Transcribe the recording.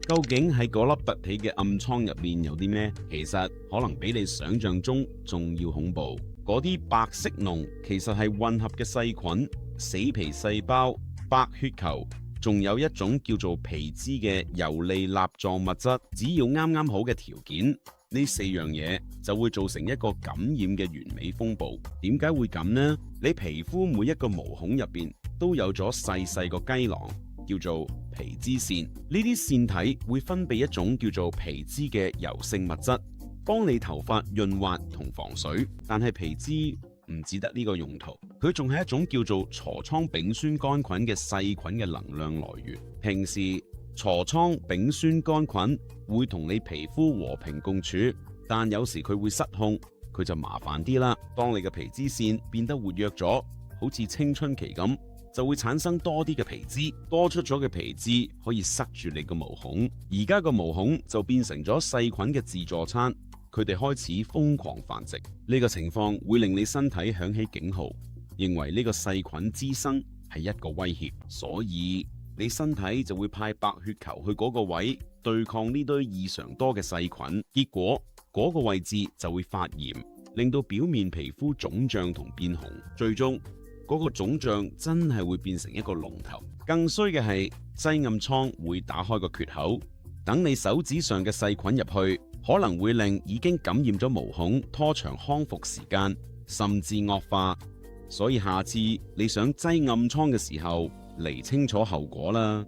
究竟喺嗰粒凸起嘅暗瘡入面有啲咩？其實可能比你想象中仲要恐怖。嗰啲白色膿其實係混合嘅細菌、死皮細胞、白血球，仲有一種叫做皮脂嘅游離蠟狀物質。只要啱啱好嘅條件，呢四樣嘢就會造成一個感染嘅完美風暴。點解會咁呢？你皮膚每一個毛孔入邊都有咗細細個雞囊，叫做皮脂腺。呢啲腺體會分泌一種叫做皮脂嘅油性物質，幫你頭髮潤滑同防水。但係皮脂唔只得呢個用途，佢仲係一種叫做痤瘡丙酸桿菌嘅細菌嘅能量來源。平時痤瘡丙酸桿菌會同你皮膚和平共處，但有時佢會失控，佢就麻煩啲啦。當你嘅皮脂腺變得活躍咗，好似青春期咁，就會產生多啲嘅皮脂，多出咗嘅皮脂可以塞住你個毛孔。而家個毛孔就變成咗細菌嘅自助餐，佢哋開始瘋狂繁殖。呢個情況會令你身體響起警號，認為呢個細菌滋生係一個威脅，所以你身體就會派白血球去嗰個位對抗呢堆異常多嘅細菌，結果嗰個位置就會發炎，令到表面皮膚腫脹同變紅，最終嗰個腫脹真係會變成一個龍頭。更衰嘅係擠暗瘡會打開個缺口，等你手指上嘅細菌入去，可能會令已經感染咗毛孔拖長康復時間，甚至惡化。所以下次你想擠暗瘡嘅時候，釐清楚後果啦。